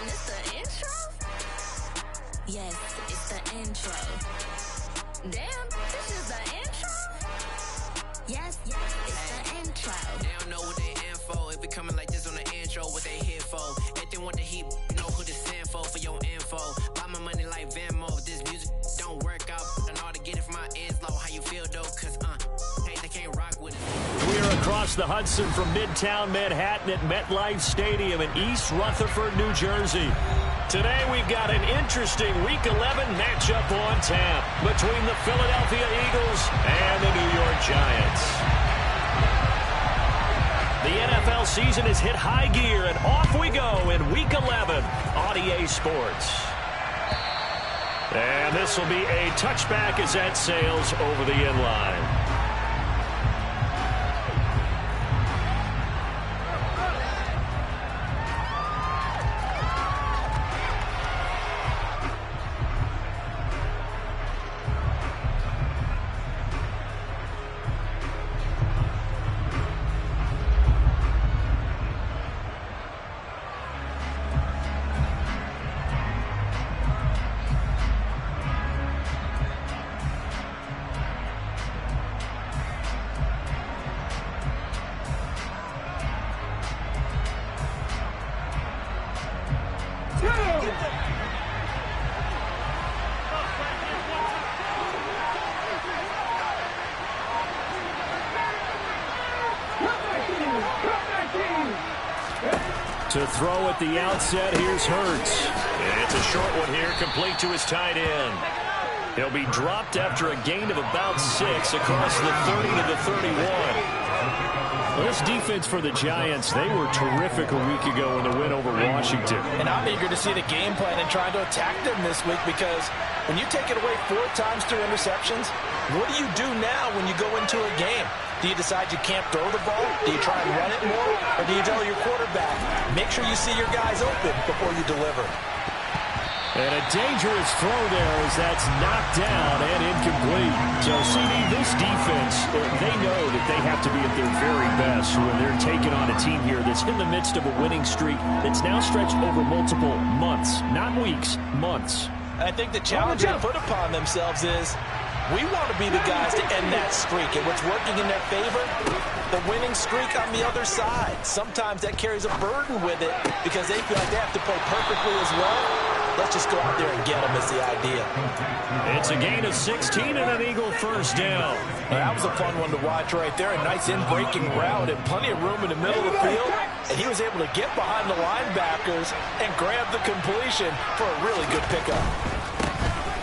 it's the intro? Yes, it's the intro. Damn, this is the intro? Yes, it's the intro. They don't know what they in for. If we coming like this on the intro, what they here for? If they want the heat, you know who to send for your info. Buy my money like Venmo. If this music don't work out, I know how to get it from my ends low. How you feel though? Cause hey, they can't rock with it. We're across the Hudson from Midtown Manhattan at MetLife Stadium in East Rutherford, New Jersey. Today we've got an interesting Week 11 matchup on tap between the Philadelphia Eagles and the New York Giants. The NFL season has hit high gear, and off we go in Week 11 on EA Sports. And this will be a touchback as that sails over the end line. To throw at the outset, here's Hurts. And it's a short one here, complete to his tight end. He'll be dropped after a gain of about 6 across the 30 to the 31. Well, this defense for the Giants, they were terrific a week ago in the win over Washington. And I'm eager to see the game plan and trying to attack them this week, because when you take it away 4 times through interceptions, what do you do now when you go into a game? Do you decide you can't throw the ball? Do you try and run it more? Or do you tell your quarterback, make sure you see your guys open before you deliver? And a dangerous throw there as that's knocked down and incomplete. So, CD, this defense, they know that they have to be at their very best when they're taking on a team here that's in the midst of a winning streak that's now stretched over multiple months, not weeks, months. I think the challenge they put upon themselves is, we want to be the guys to end that streak. And what's working in their favor? The winning streak on the other side. Sometimes that carries a burden with it because they feel like they have to play perfectly as well. Let's just go out there and get them is the idea. It's a gain of 16 and an Eagle first down. That was a fun one to watch right there. A nice in-breaking route and plenty of room in the middle of the field. And he was able to get behind the linebackers and grab the completion for a really good pickup.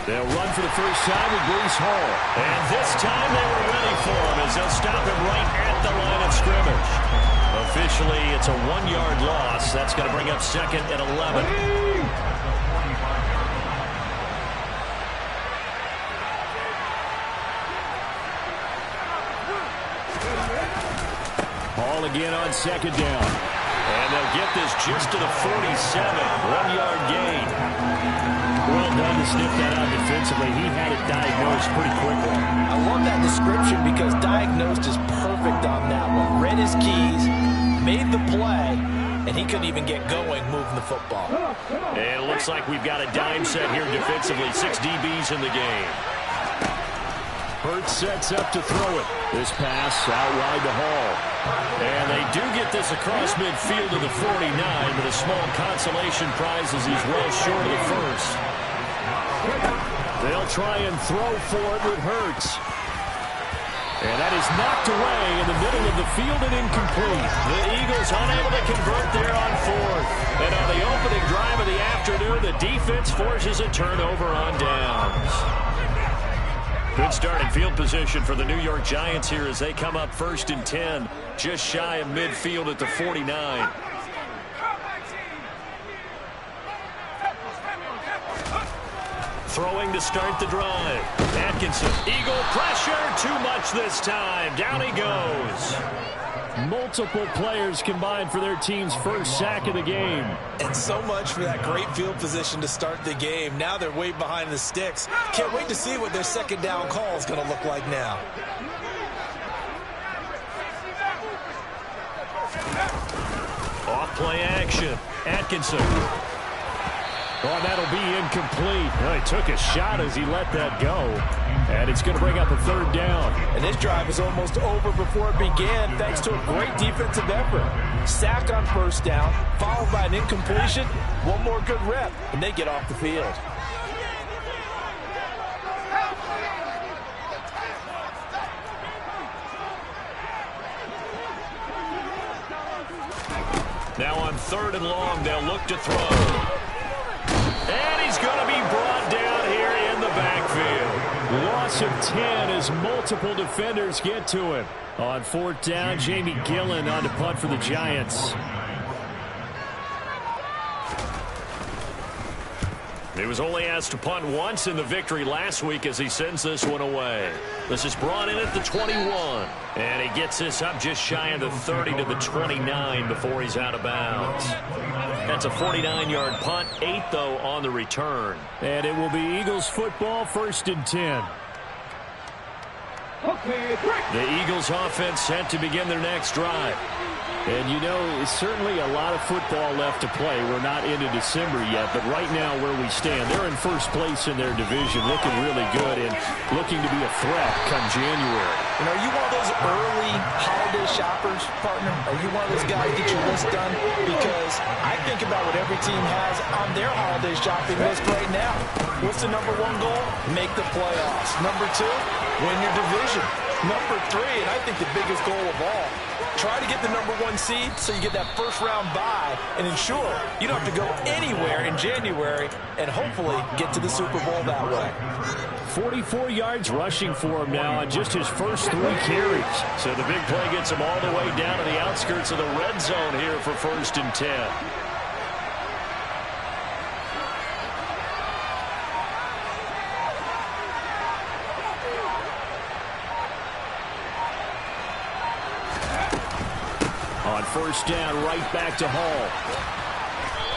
They'll run for the first time with Breece Hall. And this time they were ready for him as they'll stop him right at the line of scrimmage. Officially, it's a 1-yard loss. That's going to bring up second and 11. Hall again on second down. And they'll get this just to the 47. 1-yard gain. Well done to sniff that out defensively. He had it diagnosed pretty quickly. I love that description because diagnosed is perfect on that one. Read his keys, made the play, and he couldn't even get going moving the football. And it looks like we've got a dime set here defensively. 6 DBs in the game. Hurts sets up to throw it. This pass out wide to Hall. And they do get this across midfield to the 49, but a small consolation prize as he's well short of the first. They'll try and throw for it with Hurts. And that is knocked away in the middle of the field and incomplete. The Eagles unable to convert there on 4th. And on the opening drive of the afternoon, the defense forces a turnover on downs. Good start in field position for the New York Giants here as they come up 1st and 10, just shy of midfield at the 49. Throwing to start the drive. Atkinson, Eagle pressure, too much this time. Down he goes. Multiple players combined for their team's first sack of the game. And so much for that great field position to start the game. Now they're way behind the sticks. Can't wait to see what their second down call is going to look like now. Off play action. Atkinson. Oh, that'll be incomplete. Well, he took a shot as he let that go. And it's going to bring up a third down. And this drive is almost over before it began, thanks to a great defensive effort. Sack on first down, followed by an incompletion. One more good rep, and they get off the field. Now on 3rd and long, they'll look to throw. And he's going to be brought down here in the backfield. Loss of 10 as multiple defenders get to him. On 4th down, Jamie Gillen on to punt for the Giants. He was only asked to punt once in the victory last week as he sends this one away. This is brought in at the 21. And he gets this up just shy of the 30 to the 29 before he's out of bounds. That's a 49-yard punt, 8, though, on the return. And it will be Eagles football, 1st and 10. The Eagles offense set to begin their next drive. And, you know, certainly a lot of football left to play. We're not into December yet, but right now where we stand, they're in first place in their division, looking really good and looking to be a threat come January. And are you one of those early holiday shoppers, partner? Are you one of those guys get your list done? Because I think about what every team has on their holiday shopping list right now. What's the #1 goal? Make the playoffs. #2, win your division. #3, and I think the biggest goal of all, try to get the #1 seed so you get that first-round bye and ensure you don't have to go anywhere in January and hopefully get to the Super Bowl that way. 44 yards rushing for him now on just his first 3 carries. So the big play gets him all the way down to the outskirts of the red zone here for 1st and 10. On 1st down, right back to Hall.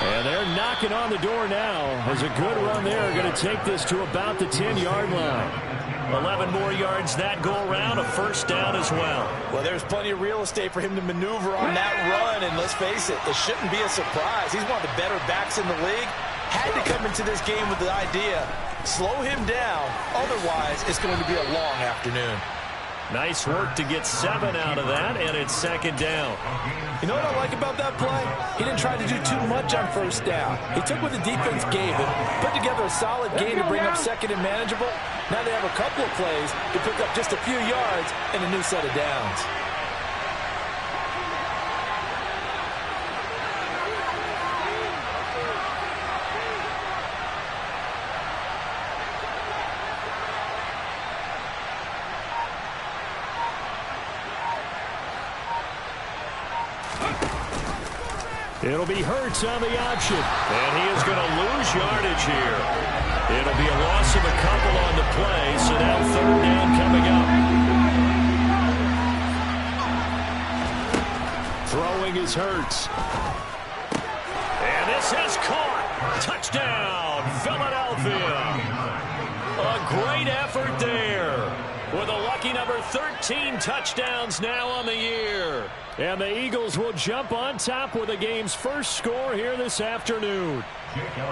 And they're knocking on the door now. As a good run there, going to take this to about the 10-yard line. 11 more yards that go around, a 1st down as well. Well, there's plenty of real estate for him to maneuver on that run, and let's face it shouldn't be a surprise. He's one of the better backs in the league. Had to come into this game with the idea, slow him down, otherwise it's going to be a long afternoon. Nice work to get 7 out of that, and it's 2nd down. You know what I like about that play? He didn't try to do too much on 1st down. He took what the defense gave him, put together a solid game to bring up 2nd and manageable. Now they have a couple of plays to pick up just a few yards and a new set of downs. It'll be Hurts on the option, and he is going to lose yardage here. It'll be a loss of a couple on the play, so now 3rd down coming up. Throwing is Hurts. And this is caught. Touchdown, Philadelphia. A great effort there. With a lucky number 13 touchdowns now on the year. And the Eagles will jump on top with the game's first score here this afternoon.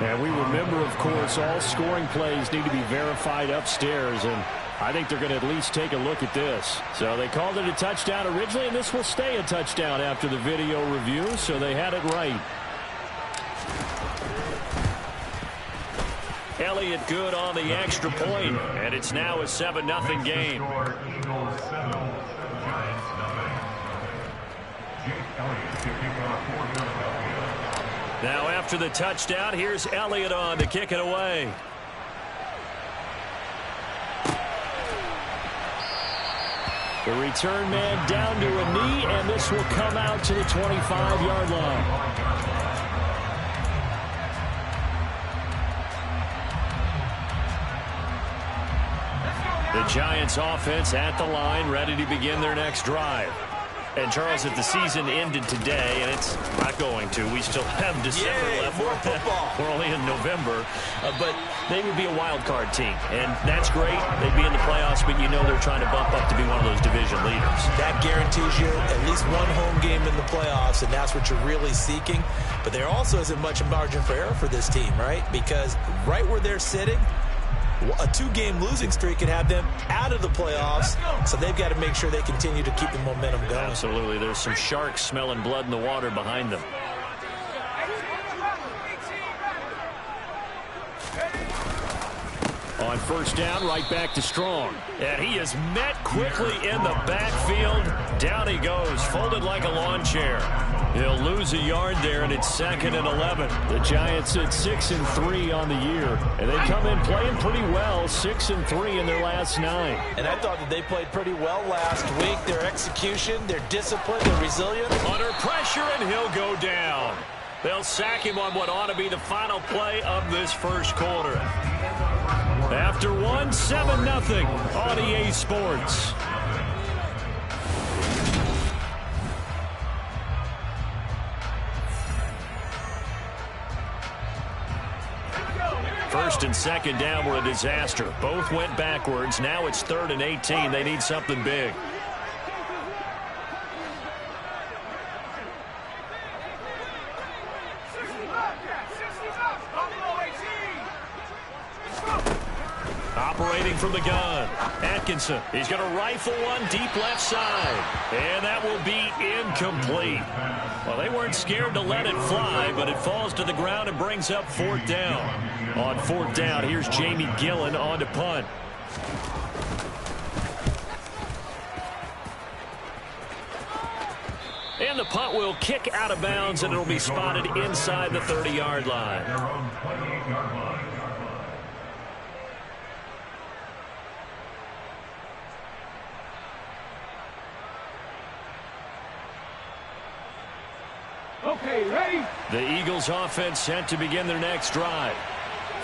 And we remember, of course, all scoring plays need to be verified upstairs. And I think they're going to at least take a look at this. So they called it a touchdown originally, and this will stay a touchdown after the video review. So they had it right. Elliott good on the extra point, and it's now a 7-0 game. Now after the touchdown, here's Elliott on to kick it away. The return man down to a knee, and this will come out to the 25-yard line. The Giants offense at the line, ready to begin their next drive. And, Charles, if the season ended today, and it's not going to, we still have December left. More football. We're only in November. But they would be a wild card team. And that's great. They'd be in the playoffs, but you know they're trying to bump up to be one of those division leaders. That guarantees you at least one home game in the playoffs, and that's what you're really seeking. But there also isn't much margin for error for this team, right? Because right where they're sitting, a 2-game losing streak could have them out of the playoffs, so they've got to make sure they continue to keep the momentum going. Absolutely. There's some sharks smelling blood in the water behind them. On first down, right back to Strong. And he is met quickly in the backfield. Down he goes, folded like a lawn chair. He'll lose a yard there, and it's 2nd and 11. The Giants at 6-3 on the year. And they come in playing pretty well, 6-3 in their last 9. And I thought that they played pretty well last week. Their execution, their discipline, their resilience. Under pressure, and he'll go down. They'll sack him on what ought to be the final play of this first quarter. After 7-0 on EA Sports. First and second down were a disaster. Both went backwards. Now it's 3rd and 18. They need something big. Operating from the gun, Atkinson. He's going to rifle one deep left side. And that will be incomplete. Well, they weren't scared to let it fly, but it falls to the ground and brings up 4th down. On 4th down, here's Jamie Gillen on to punt. And the punt will kick out of bounds, and it'll be spotted inside the 30-yard line. Okay, ready? The Eagles offense set to begin their next drive.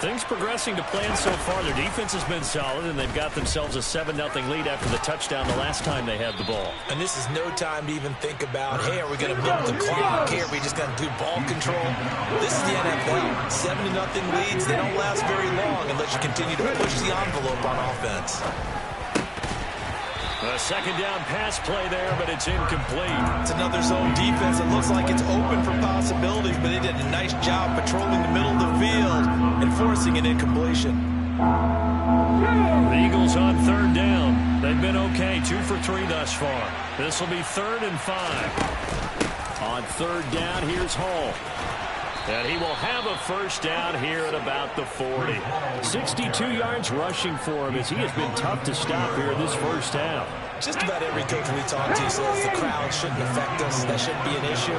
Things progressing to plan so far. Their defense has been solid, and they've got themselves a 7-0 lead after the touchdown the last time they had the ball. And this is no time to even think about, hey, are we going to milk the clock? Hey, are we just going to do ball control? This is the NFL. 7-0 leads, they don't last very long unless you continue to push the envelope on offense. A second down pass play there, but it's incomplete. It's another zone defense. It looks like it's open for possibilities, but they did a nice job patrolling the middle of the field and forcing an incompletion. The Eagles on 3rd down. They've been okay, 2 for 3 thus far. This will be 3rd and 5. On 3rd down, here's Hall. And he will have a first down here at about the 40. 62 yards rushing for him as he has been tough to stop here this first half. Just about every coach we talk to says the crowd shouldn't affect us. That shouldn't be an issue.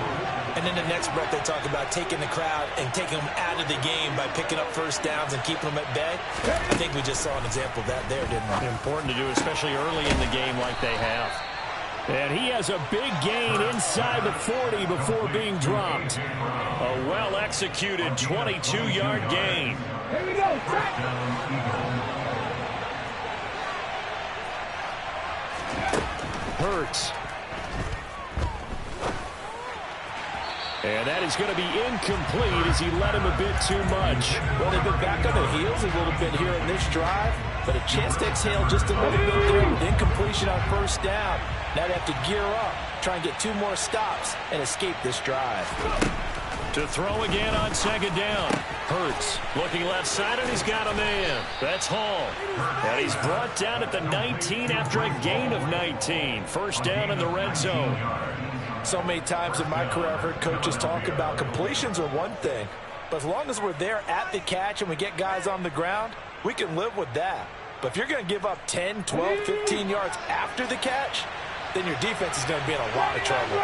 And in the next breath, they talk about taking the crowd and taking them out of the game by picking up first downs and keeping them at bay. I think we just saw an example of that there, didn't we? Important to do, especially early in the game like they have. And he has a big gain inside the 40 before being dropped. A well-executed 22-yard gain. Here we go. Hurts. And that is going to be incomplete as he led him a bit too much. Well, they've been back on their heels a little bit here in this drive, but a chance to exhale just a little bit there with incompletion on first down. Now they have to gear up, try and get 2 more stops, and escape this drive. To throw again on second down. Hurts looking left side, and he's got a man. That's Hall. And he's brought down at the 19 after a gain of 19. First down in the red zone. So many times in my career I've heard coaches talk about completions are one thing, but as long as we're there at the catch and we get guys on the ground, we can live with that. But if you're going to give up 10, 12, 15 yards after the catch, then your defense is going to be in a lot of trouble.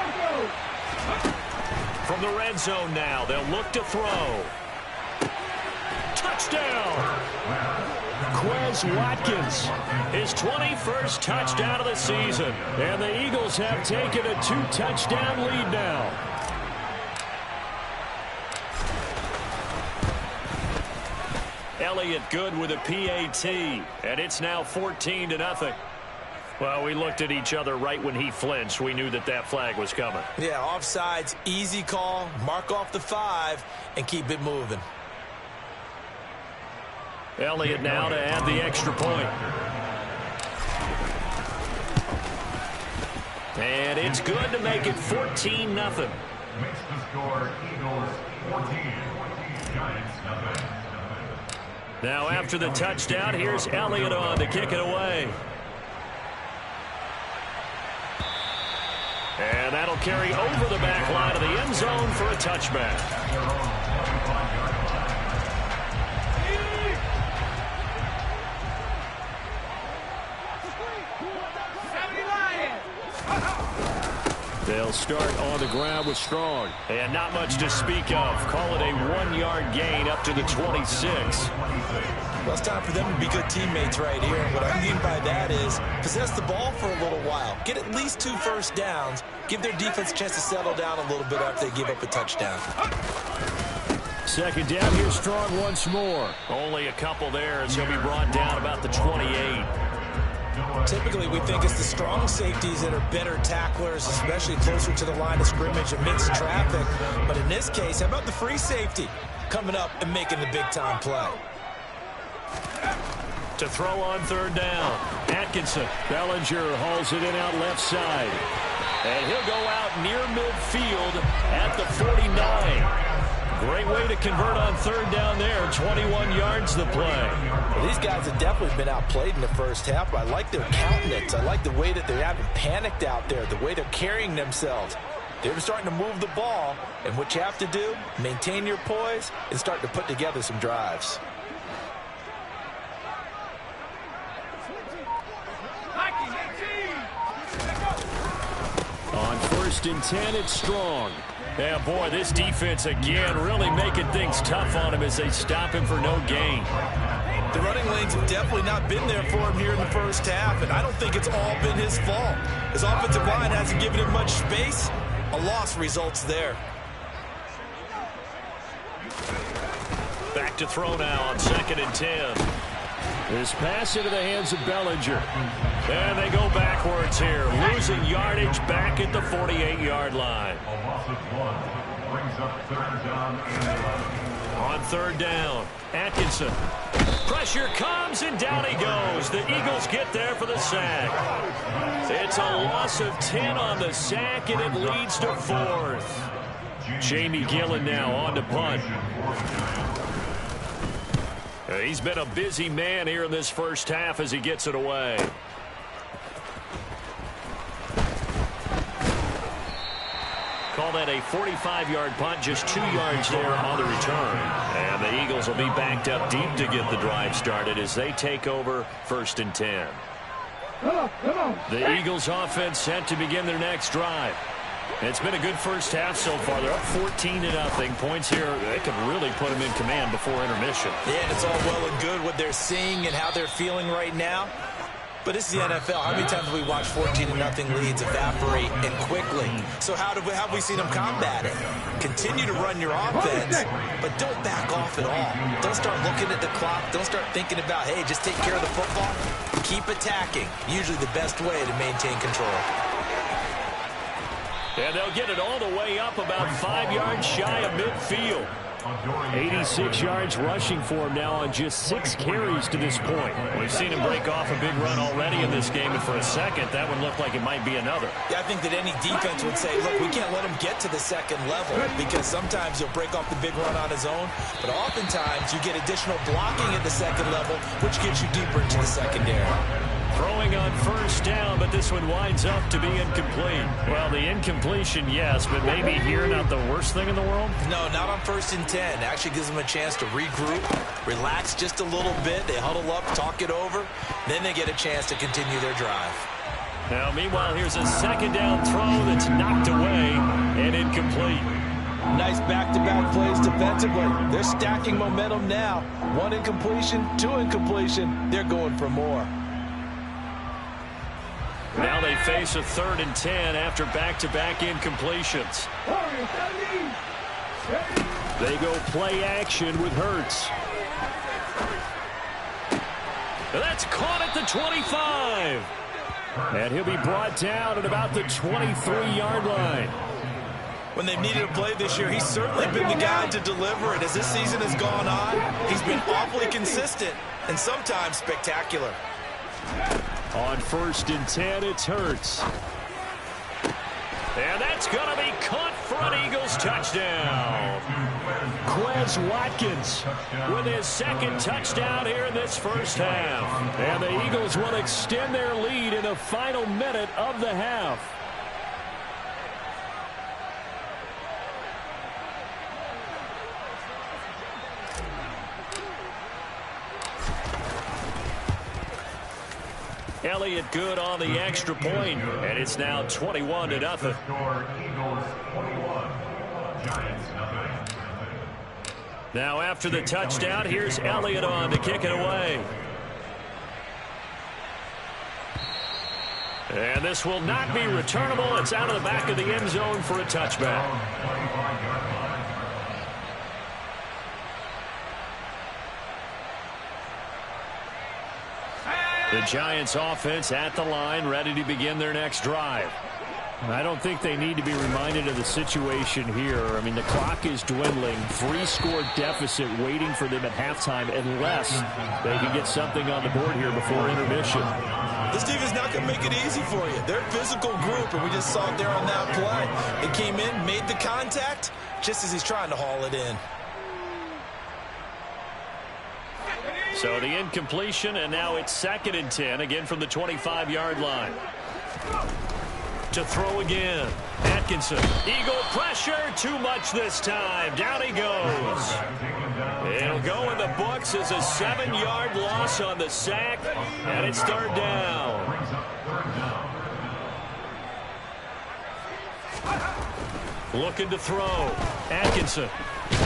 From the red zone now, they'll look to throw. Touchdown! Quez Watkins, his 21st touchdown of the season. And the Eagles have taken a 2-touchdown lead now. Elliott good with a PAT, and it's now 14-0. Well, we looked at each other right when he flinched. We knew that that flag was coming. Yeah, offsides, easy call, mark off the 5, and keep it moving. Elliott now to add the extra point. And it's good to make it 14-0. Makes the score Eagles 14, Giants nothing. Now after the touchdown, here's Elliott on to kick it away. And that'll carry over the back line of the end zone for a touchback. They'll start on the ground with Strong. And not much to speak of. Call it a 1-yard gain up to the 26. Well, it's time for them to be good teammates right here. And what I mean by that is possess the ball for a little while. Get at least 2 first downs. Give their defense a chance to settle down a little bit after they give up a touchdown. Second down, here's Strong once more. Only a couple there as he'll be brought down about the 28. Typically, we think it's the strong safeties that are better tacklers, especially closer to the line of scrimmage amidst traffic. But in this case, how about the free safety coming up and making the big-time play? To throw on third down, Atkinson. Bellinger hauls it in out left side. And he'll go out near midfield at the 49. Great way to convert on third down there. 21 yards the play. Well, these guys have definitely been outplayed in the first half, but I like their countenance. I like the way that they haven't panicked out there, the way they're carrying themselves. They're starting to move the ball, and what you have to do, maintain your poise and start to put together some drives. On 1st and 10, it's Strong. Yeah, boy, this defense again really making things tough on him as they stop him for no gain. The running lanes have definitely not been there for him here in the first half, and I don't think it's all been his fault. His offensive line hasn't given him much space. A loss results there. Back to throw now on 2nd and 10. This pass into the hands of Bellinger. And they go backwards here, losing yardage back at the 48-yard line. A loss of 1 brings up 3rd down and 11. On 3rd down, Atkinson. Pressure comes, and down he goes. The Eagles get there for the sack. It's a loss of 10 on the sack, and it leads to 4th. Jamie Gillen now on to punt. He's been a busy man here in this first half as he gets it away. Call that a 45-yard punt, just 2 yards there on the return. And the Eagles will be backed up deep to get the drive started as they take over 1st and 10. The Eagles offense set to begin their next drive. It's been a good first half so far. They're up 14-0. Points here, they could really put them in command before intermission. Yeah, and it's all well and good what they're seeing and how they're feeling right now. But it's the NFL. How many times have we watched 14-0 leads evaporate and quickly? So how have we seen them combat it? Continue to run your offense, but don't back off at all. Don't start looking at the clock. Don't start thinking about, hey, just take care of the football. Keep attacking. Usually the best way to maintain control. And they'll get it all the way up about 5 yards shy of midfield. 86 yards rushing for him now on just 6 carries to this point. We've seen him break off a big run already in this game, and for a second, that one looked like it might be another. Yeah, I think that any defense would say, look, we can't let him get to the second level because sometimes he'll break off the big run on his own, but oftentimes you get additional blocking at the second level, which gets you deeper into the secondary. Throwing on 1st down, but this one winds up to be incomplete. Well, the incompletion, yes, but maybe here not the worst thing in the world? No, not on 1st and 10. Actually gives them a chance to regroup, relax just a little bit. They huddle up, talk it over. Then they get a chance to continue their drive. Now, meanwhile, here's a 2nd down throw that's knocked away and incomplete. Nice back-to-back plays defensively. They're stacking momentum now. 1 incompletion, 2 incompletion. They're going for more. Now they face a 3rd and 10 after back-to-back incompletions. They go play action with Hurts. That's caught at the 25. And he'll be brought down at about the 23-yard line. When they've needed a play this year, he's certainly been the guy to deliver it. As this season has gone on, he's been awfully consistent and sometimes spectacular. On 1st and 10, it's Hurts. And that's going to be caught for an Eagles touchdown. Quez Watkins with his 2nd touchdown here in this first half. And the Eagles will extend their lead in the final minute of the half. Elliott good on the extra point, and it's now 21-0. Eagles 21, Giants nothing. Now after the touchdown, here's Elliott on to kick it away. And this will not be returnable. It's out of the back of the end zone for a touchback. The Giants offense at the line, ready to begin their next drive. I don't think they need to be reminded of the situation here. I mean, the clock is dwindling. 3-score deficit waiting for them at halftime unless they can get something on the board here before intermission. This team is not going to make it easy for you. They're a physical group, and we just saw it there on that play. They came in, made the contact, just as he's trying to haul it in. So the incompletion, and now it's 2nd and 10, again from the 25-yard line. To throw again. Atkinson. Eagle pressure. Too much this time. Down he goes. It'll go in the books as a 7-yard loss on the sack, and it's 3rd down. Looking to throw. Atkinson.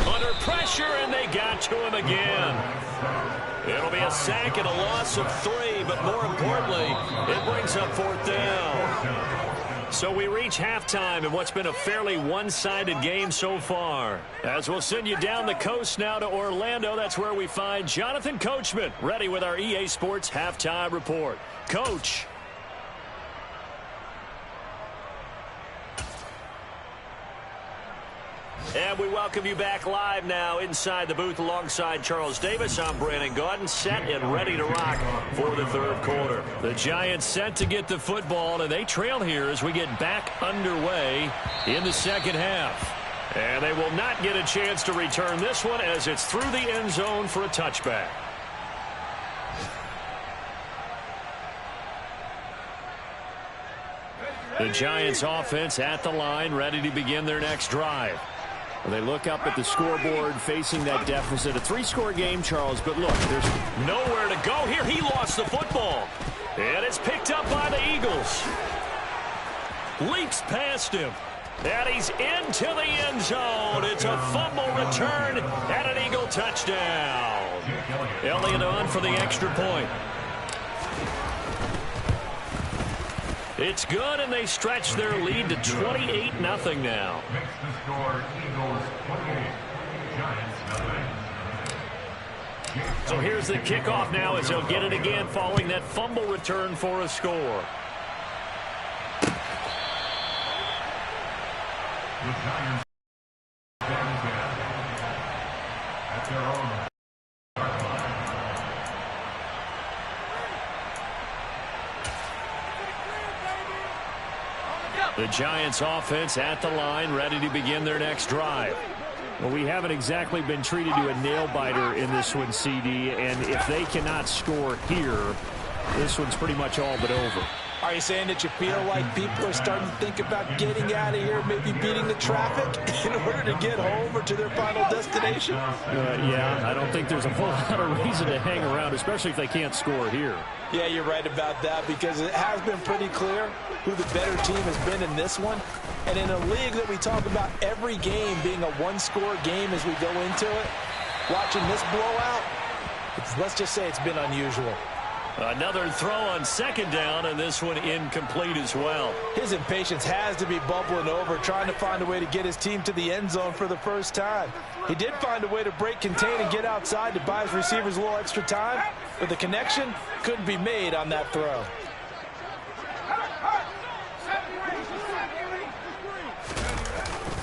Under pressure, and they got to him again. It'll be a sack and a loss of 3, but more importantly, it brings up 4th down. So we reach halftime in what's been a fairly one-sided game so far. As we'll send you down the coast now to Orlando, that's where we find Jonathan Coachman, ready with our EA Sports Halftime Report. Coach. And we welcome you back live now inside the booth alongside Charles Davis. I'm Brandon Gaudin, set and ready to rock for the 3rd quarter. The Giants set to get the football, and they trail here as we get back underway in the 2nd half. And they will not get a chance to return this one as it's through the end zone for a touchback. The Giants offense at the line, ready to begin their next drive. They look up at the scoreboard, facing that deficit. A 3-score game, Charles, but look, there's nowhere to go here. He lost the football, and it's picked up by the Eagles. Leaks past him, and he's into the end zone. It's a fumble return and an Eagle touchdown. Elliott on for the extra point. It's good, and they stretch their lead to 28-0 now. Makes the score Eagles 28, Giants nothing. So here's the kickoff now as they'll get it again following that fumble return for a score. The Giants at their own. The Giants offense at the line, ready to begin their next drive. Well, we haven't exactly been treated to a nail-biter in this one, CD, and if they cannot score here, this one's pretty much all but over. Are you saying that you feel like people are starting to think about getting out of here, maybe beating the traffic in order to get home or to their final destination? Yeah, I don't think there's a whole lot of reason to hang around, especially if they can't score here. Yeah, you're right about that, because it has been pretty clear who the better team has been in this one. And in a league that we talk about every game being a one-score game as we go into it, watching this blowout, let's just say it's been unusual. Another throw on 2nd down, and this one incomplete as well. His impatience has to be bubbling over, trying to find a way to get his team to the end zone for the first time. He did find a way to break contain and get outside to buy his receivers a little extra time, but the connection couldn't be made on that throw.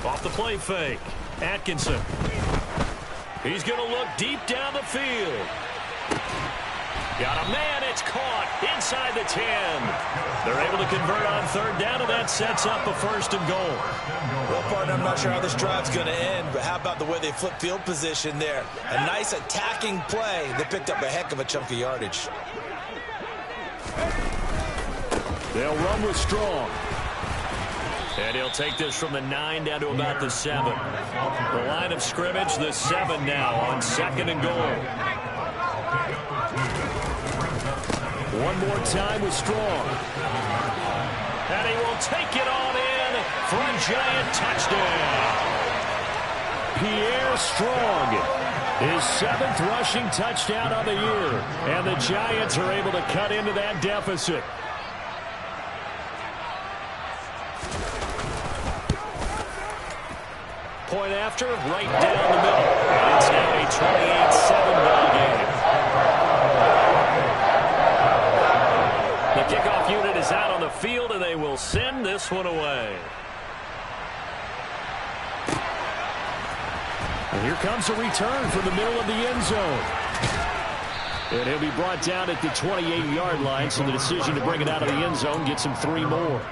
Off the play fake. Atkinson. He's going to look deep down the field. Got a man. It's caught inside the 10. They're able to convert on third down, and that sets up a 1st and goal. Well, partner, I'm not sure how this drive's going to end, but how about the way they flip field position there? A nice attacking play. They picked up a heck of a chunk of yardage. They'll run with Strong. And he'll take this from the 9 down to about the 7. The line of scrimmage, the 7 now on 2nd and goal. One more time with Strong. And he will take it on in for a giant touchdown. Pierre Strong, his 7th rushing touchdown of the year. And the Giants are able to cut into that deficit. Point after, right down the middle. And it's now a 28-7 ball game. The kickoff unit is out on the field, and they will send this one away. And here comes a return from the middle of the end zone. And he'll be brought down at the 28-yard line, so the decision to bring it out of the end zone gets him 3 more.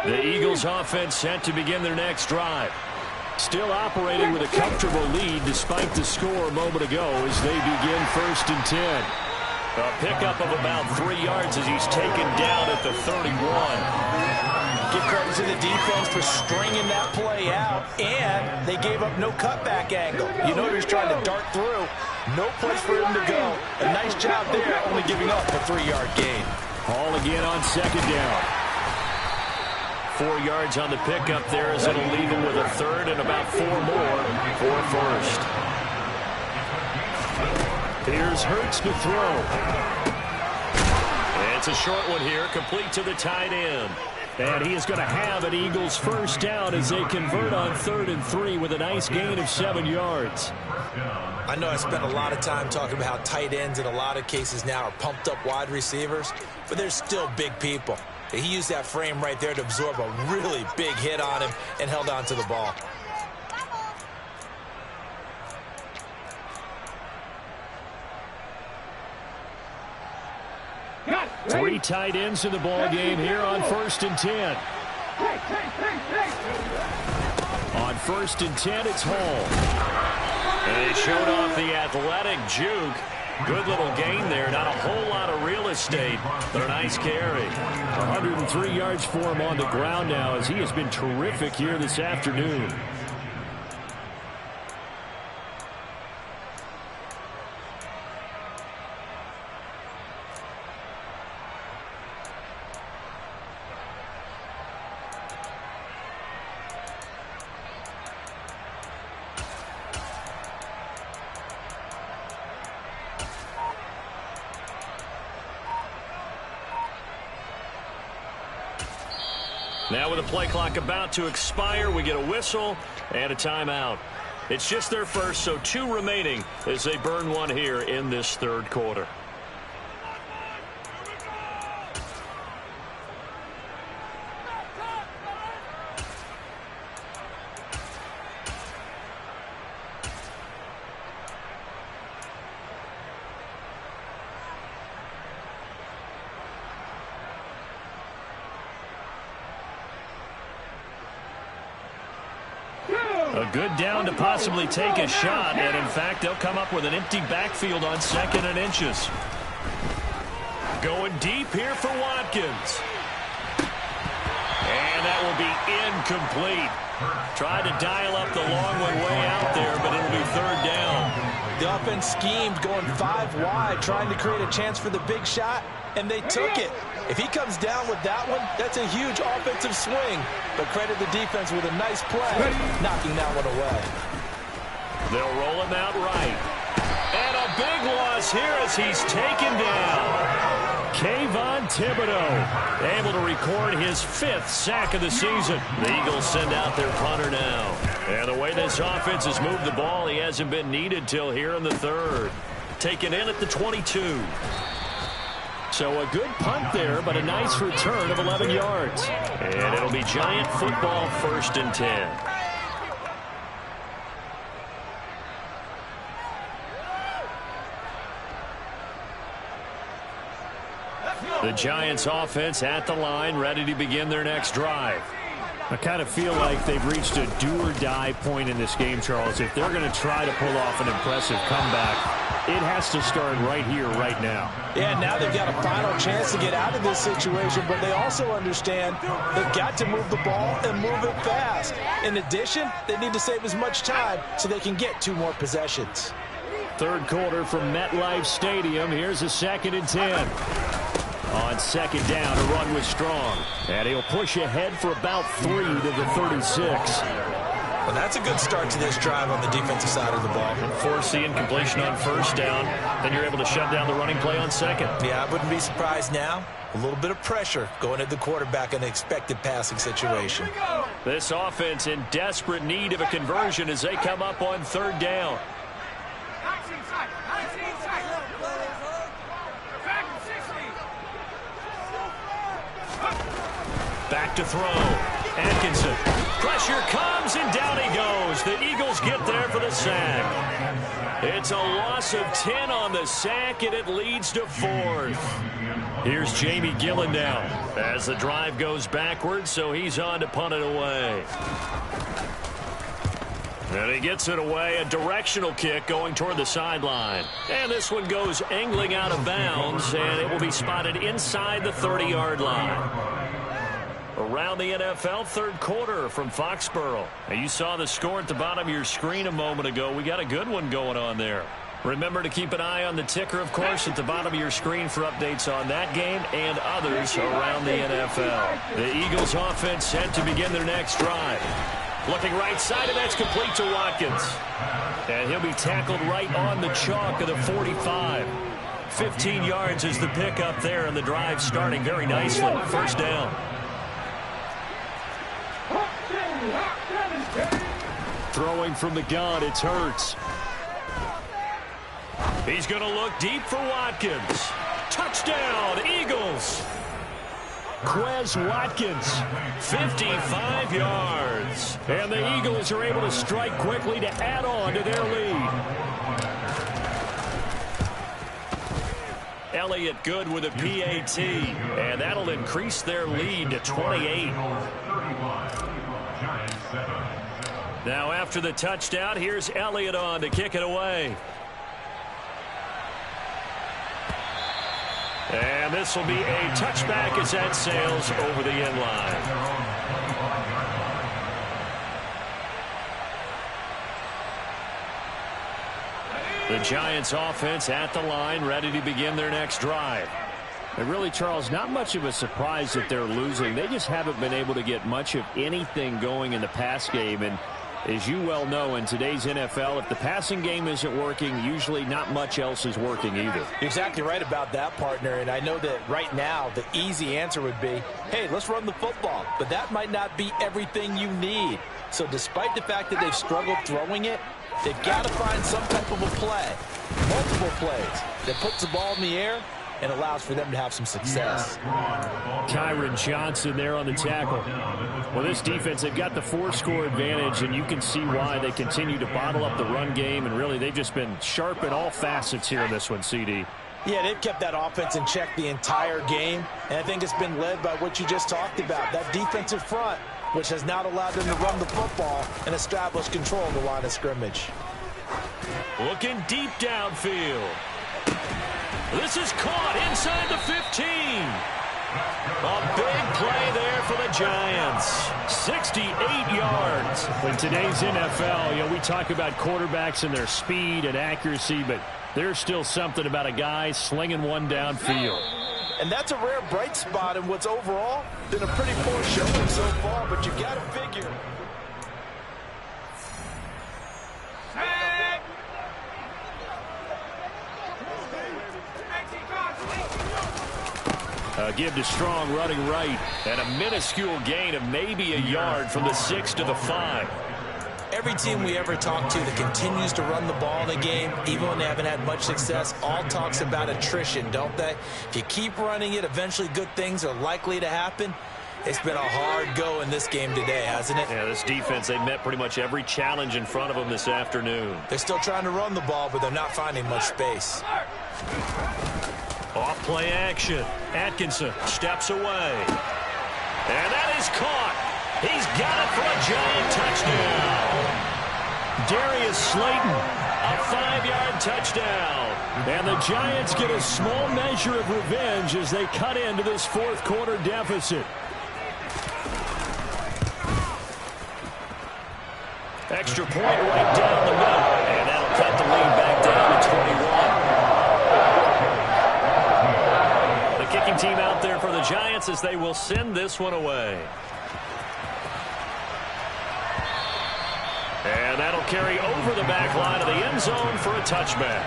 The Eagles offense set to begin their next drive. Still operating with a comfortable lead despite the score a moment ago as they begin 1st and 10. A pickup of about 3 yards as he's taken down at the 31. Give credit to the defense for stringing that play out, and they gave up no cutback angle. You know he was trying to dart through. No place for him to go. A nice job there, only giving up a 3-yard gain. Hall again on 2nd down. 4 yards on the pickup there as it'll leave him with a 3rd and about 4 more for 1st. Here's Hurts to throw. It's a short one here, complete to the tight end. And he is going to have an Eagles 1st down as they convert on 3rd and 3 with a nice gain of 7 yards. I know I spent a lot of time talking about how tight ends in a lot of cases now are pumped up wide receivers, but they're still big people. He used that frame right there to absorb a really big hit on him and held on to the ball. Three tight ends in the ball game here on 1st and 10. On 1st and 10, it's Hall. And they showed off the athletic juke. Good little gain there. Not a whole lot of real estate, but a nice carry. 103 yards for him on the ground now as he has been terrific here this afternoon. Now with the play clock about to expire, we get a whistle and a timeout. It's just their first, so 2 remaining as they burn one here in this 3rd quarter. A good down to possibly take a shot, and in fact, they'll come up with an empty backfield on 2nd and inches. Going deep here for Watkins. And that will be incomplete. Tried to dial up the long one way out there, but it'll be 3rd down. The offense schemed going 5 wide, trying to create a chance for the big shot, and they took it. If he comes down with that one, that's a huge offensive swing. But credit the defense with a nice play, knocking that one away. They'll roll him out right. And a big loss here as he's taken down. Kayvon Thibodeau able to record his 5th sack of the season. The Eagles send out their punter now. And the way this offense has moved the ball, he hasn't been needed till here in the 3rd. Taken in at the 22. So a good punt there, but a nice return of 11 yards. And it'll be Giant football, 1st and 10. The Giants offense at the line, ready to begin their next drive. I kind of feel like they've reached a do-or-die point in this game, Charles. If they're going to try to pull off an impressive comeback, it has to start right here, right now. Yeah, now they've got a final chance to get out of this situation, but they also understand they've got to move the ball and move it fast. In addition, they need to save as much time so they can get 2 more possessions. 3rd quarter from MetLife Stadium. Here's a 2nd and 10. On 2nd down, a run with Strong. And he'll push ahead for about 3 to the 36. Well, that's a good start to this drive on the defensive side of the ball. Force the incompletion on 1st down. Then you're able to shut down the running play on 2nd. Yeah, I wouldn't be surprised now. A little bit of pressure going at the quarterback in an expected passing situation. This offense in desperate need of a conversion as they come up on 3rd down. Back to throw. Atkinson. Pressure comes, and down he goes. The Eagles get there for the sack. It's a loss of 10 on the sack, and it leads to 4th. Here's Jamie Gillen now as the drive goes backwards, so he's on to punt it away. And he gets it away, a directional kick going toward the sideline. And this one goes angling out of bounds, and it will be spotted inside the 30-yard line. Around the NFL, 3rd quarter from Foxborough. And you saw the score at the bottom of your screen a moment ago. We got a good one going on there. Remember to keep an eye on the ticker, of course, at the bottom of your screen for updates on that game and others around the NFL. The Eagles offense set to begin their next drive. Looking right side, and that's complete to Watkins. And he'll be tackled right on the chalk of the 45. 15 yards is the pickup there, and the drive starting very nicely. 1st down. Throwing from the gun, it's Hurts. He's going to look deep for Watkins. Touchdown, Eagles. Quez Watkins, 55 yards. And the Eagles are able to strike quickly to add on to their lead. Elliott good with a PAT, and that'll increase their lead to 28. Now after the touchdown, here's Elliott on to kick it away. And this will be a touchback as that sails over the end line. The Giants offense at the line, ready to begin their next drive. And really, Charles, not much of a surprise that they're losing. They just haven't been able to get much of anything going in the pass game. And as you well know, in today's NFL, if the passing game isn't working, usually not much else is working either. You're exactly right about that, partner. And I know that right now the easy answer would be, hey, let's run the football. But that might not be everything you need. So despite the fact that they've struggled throwing it, they've got to find some type of a play, multiple plays, that puts the ball in the air and allows for them to have some success. Kyron Johnson there on the tackle. Well, this defense, they've got the 4-score advantage, and you can see why they continue to bottle up the run game, and really they've just been sharp in all facets here in this one, CD. Yeah, they've kept that offense in check the entire game, and I think it's been led by what you just talked about, that defensive front, which has not allowed them to run the football and establish control of the line of scrimmage. Looking deep downfield. This is caught inside the 15. A big play there for the Giants. 68 yards. In today's NFL, we talk about quarterbacks and their speed and accuracy, but there's still something about a guy slinging one downfield. And that's a rare bright spot in what's overall been a pretty poor showing so far, but you got to figure. Give to Strong running right, and a minuscule gain of maybe a yard from the 6 to the 5. Every team we ever talk to that continues to run the ball in the game, even when they haven't had much success, all talks about attrition, don't they? If you keep running it, eventually good things are likely to happen. It's been a hard go in this game today, hasn't it? Yeah, this defense, they met pretty much every challenge in front of them this afternoon. They're still trying to run the ball, but they're not finding much space. Off play action. Atkinson steps away. And that is caught. He's got it for a giant touchdown. Darius Slayton, a 5-yard touchdown. And the Giants get a small measure of revenge as they cut into this fourth quarter deficit. Extra point right down the middle. And that'll cut the lead back down to 21. The kicking team out there for the Giants as they will send this one away. And that'll carry over the back line of the end zone for a touchback.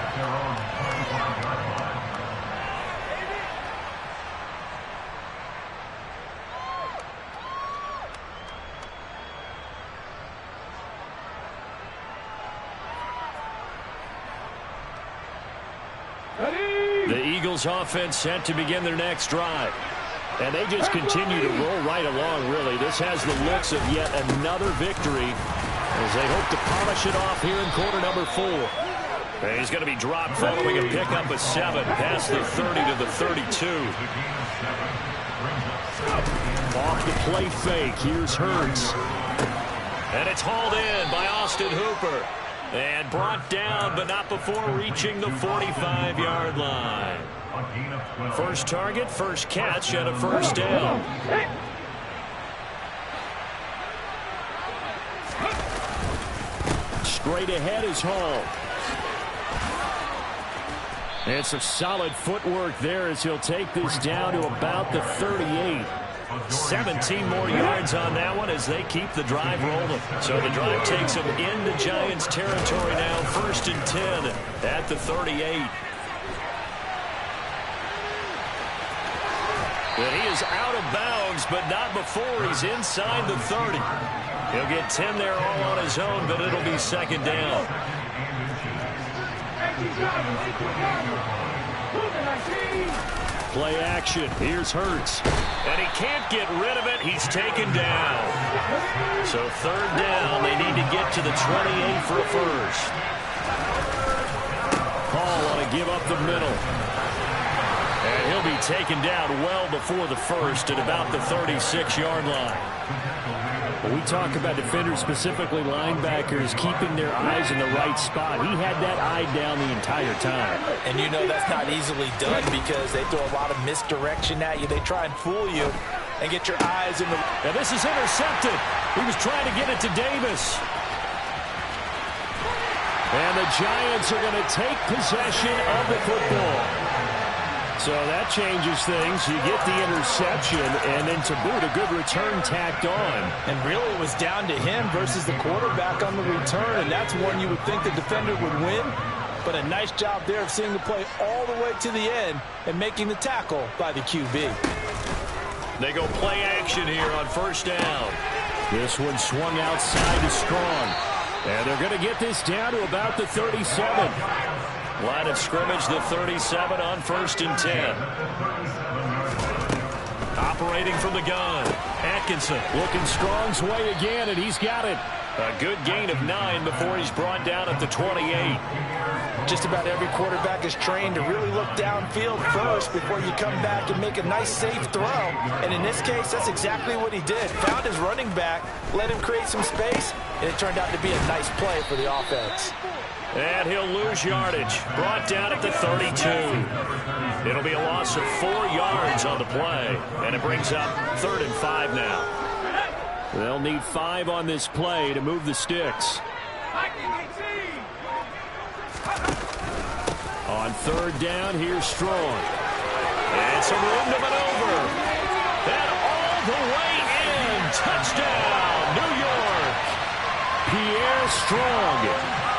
The Eagles offense set to begin their next drive. And they just continue to roll right along, really. This has the looks of yet another victory as they hope to polish it off here in quarter number 4. And he's going to be dropped following a pickup of 7 past the 30 to the 32. Off the play fake. Here's Hurts. And it's hauled in by Austin Hooper. And brought down, but not before reaching the 45-yard line. First target, first catch, and a first down. Straight ahead is Hall. And some solid footwork there as he'll take this down to about the 38. 17 more yards on that one as they keep the drive rolling. So the drive takes them into Giants territory now. First and 10 at the 38. And he is out of bounds, but not before he's inside the 30. He'll get 10 there all on his own, but it'll be second down. Play action. Here's Hurts. And he can't get rid of it. He's taken down. So third down. They need to get to the 28 for a first. Hall want to give up the middle. And he'll be taken down well before the first at about the 36-yard line. When we talk about defenders, specifically linebackers, keeping their eyes in the right spot, he had that eye down the entire time. And you know that's not easily done because they throw a lot of misdirection at you. They try and fool you and get your eyes in the... And this is intercepted. He was trying to get it to Davis. And the Giants are going to take possession of the football. So that changes things. You get the interception, and then to boot, a good return tacked on. And really it was down to him versus the quarterback on the return, and that's one you would think the defender would win. But a nice job there of seeing the play all the way to the end and making the tackle by the QB. They go play action here on first down. This one swung outside to Strong. And they're going to get this down to about the 37. Line of scrimmage, the 37 on first and 10. Operating from the gun. Atkinson looking Strong's way again, and he's got it. A good gain of 9 before he's brought down at the 28. Just about every quarterback is trained to really look downfield first before you come back and make a nice, safe throw. And in this case, that's exactly what he did. Found his running back, let him create some space, and it turned out to be a nice play for the offense. And he'll lose yardage. Brought down at the 32. It'll be a loss of 4 yards on the play. And it brings up 3rd and 5 now. They'll need 5 on this play to move the sticks. On 3rd down, here's Strong. And some room to maneuver. And all the way in. Touchdown, New York. Pierre Strong.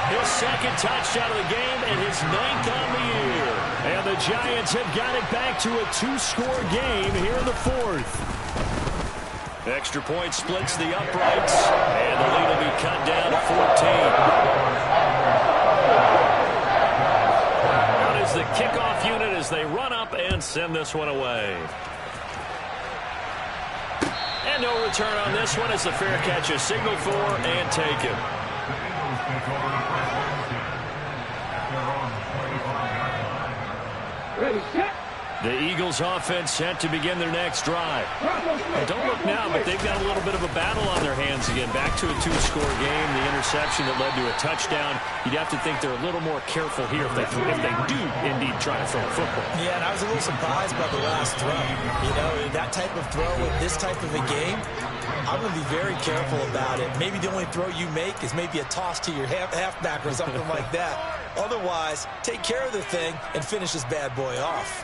His 2nd touchdown of the game and his 9th on the year. And the Giants have got it back to a 2-score game here in the 4th. Extra point splits the uprights. And the lead will be cut down to Out is the kickoff unit as they run up and send this one away. And no return on this one as the fair catch is signaled for and taken. Ready, set. The Eagles offense set to begin their next drive. And don't look now, but they've got a little bit of a battle on their hands again. Back to a 2-score game. The interception that led to a touchdown. You'd have to think they're a little more careful here if they do indeed try to throw a football. Yeah, and I was a little surprised by the last throw. You know, that type of throw in this type of a game, I'm going to be very careful about it. Maybe the only throw you make is maybe a toss to your halfback or something like that. Otherwise, take care of the thing and finish this bad boy off.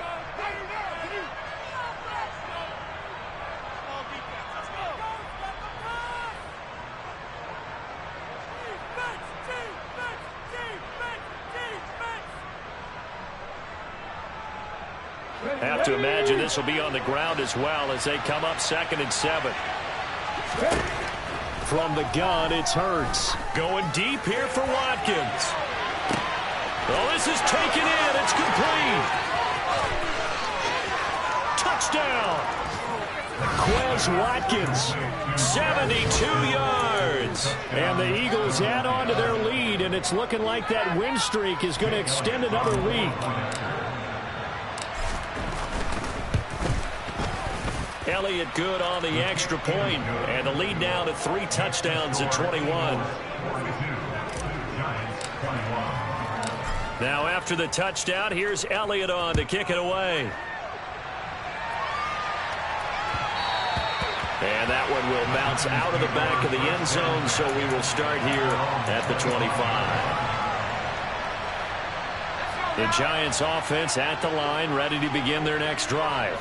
Have to imagine this will be on the ground as well as they come up 2nd and 7. From the gun, it's Hurts. Going deep here for Watkins. Oh, this is taken in. It's complete. Touchdown. Quez Watkins, 72 yards. And the Eagles add on to their lead, and it's looking like that win streak is going to extend another week. Elliott good on the extra point, and the lead now to 3 touchdowns at 21. Now after the touchdown, here's Elliott on to kick it away. And that one will bounce out of the back of the end zone, so we will start here at the 25. The Giants offense at the line, ready to begin their next drive.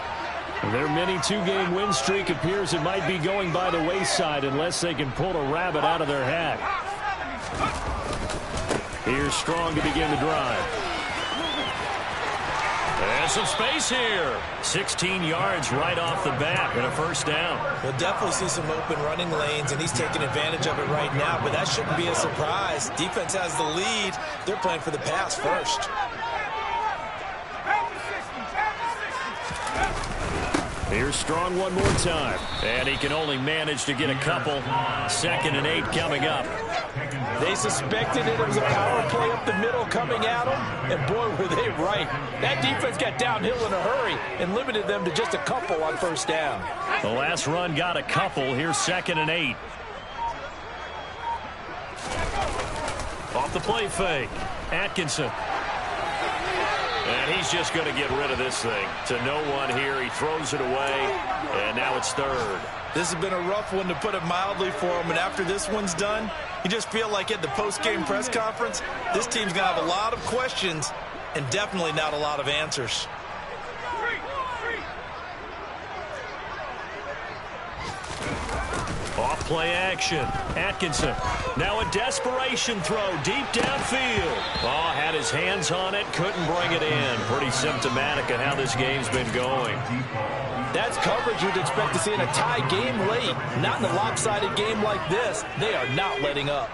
Their mini 2-game win streak appears it might be going by the wayside unless they can pull a rabbit out of their hat. Here's Strong to begin the drive. And some space here. 16 yards right off the bat and a first down. We'll definitely see some open running lanes, and he's taking advantage of it right now, but that shouldn't be a surprise. Defense has the lead. They're playing for the pass first. Here's Strong one more time. And he can only manage to get a couple. 2nd and 8 coming up. They suspected it was a power play up the middle coming at them, and boy, were they right. That defense got downhill in a hurry and limited them to just a couple on first down. The last run got a couple. Here's 2nd and 8. Off the play fake. Atkinson. And he's just going to get rid of this thing. To no one here. He throws it away, and now it's 3rd. This has been a rough one, to put it mildly, for him. And after this one's done, you just feel like at the post-game press conference, this team's going to have a lot of questions and definitely not a lot of answers. Off play action. Atkinson. Now a desperation throw deep downfield. Oh, had his hands on it. Couldn't bring it in. Pretty symptomatic of how this game's been going. That's coverage you'd expect to see in a tie game late. Not in a lopsided game like this. They are not letting up.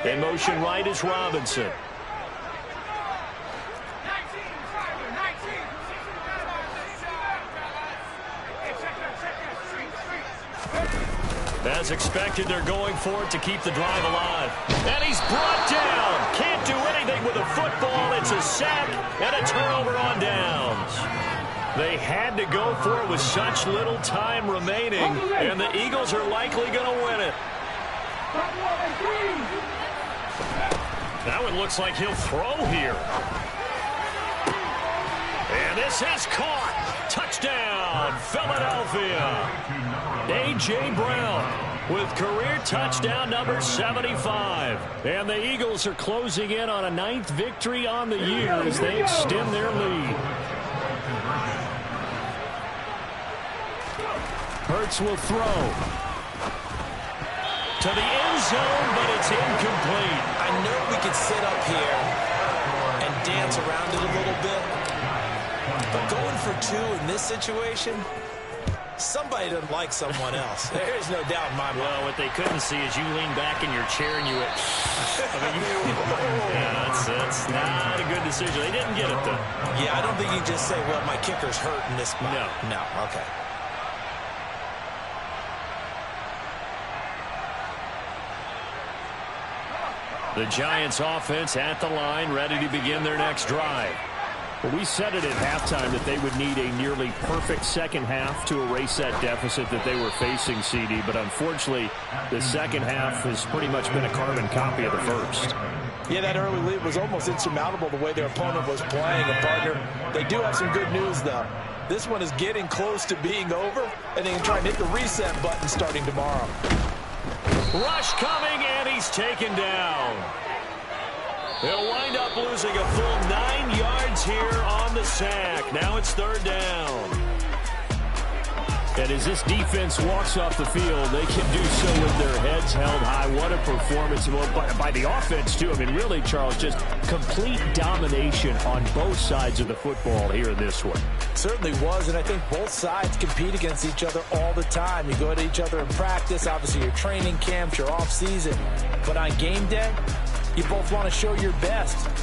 In motion right is Robinson. As expected, they're going for it to keep the drive alive. And he's brought down. Can't do anything with a football. It's a sack and a turnover on downs. They had to go for it with such little time remaining, and the Eagles are likely going to win it. That one looks like he'll throw here. And this is caught. Touchdown, Philadelphia. A.J. Brown with career touchdown number 75. And the Eagles are closing in on a 9th victory on the year as they extend their lead. Hurts will throw to the end zone, but it's incomplete. I know we could sit up here and dance around it a little bit, But going for 2 in this situation, somebody doesn't like someone else. There's no doubt in my mind. Well, what they couldn't see is you lean back in your chair and you went, yeah, that's not a good decision. They didn't get it, though. Yeah, I don't think you just say, well, my kicker's hurt in this spot. No, okay. The Giants offense at the line, ready to begin their next drive. Well, we said it at halftime that they would need a nearly perfect second half to erase that deficit that they were facing, CD. But unfortunately, the second half has pretty much been a carbon copy of the first. Yeah, that early lead was almost insurmountable the way their opponent was playing. And, partner, they do have some good news, though. This one is getting close to being over, and they can try and hit the reset button starting tomorrow. Rush coming, and he's taken down. They'll wind up losing a full 9 yards here on the sack. Now it's 3rd down. And as this defense walks off the field, they can do so with their heads held high. What a performance by the offense, too. I mean, really, Charles, just complete domination on both sides of the football here in this one. Certainly was, and I think both sides compete against each other all the time. You go to each other in practice, obviously your training camps, your off season. But on game day, you both want to show your best. And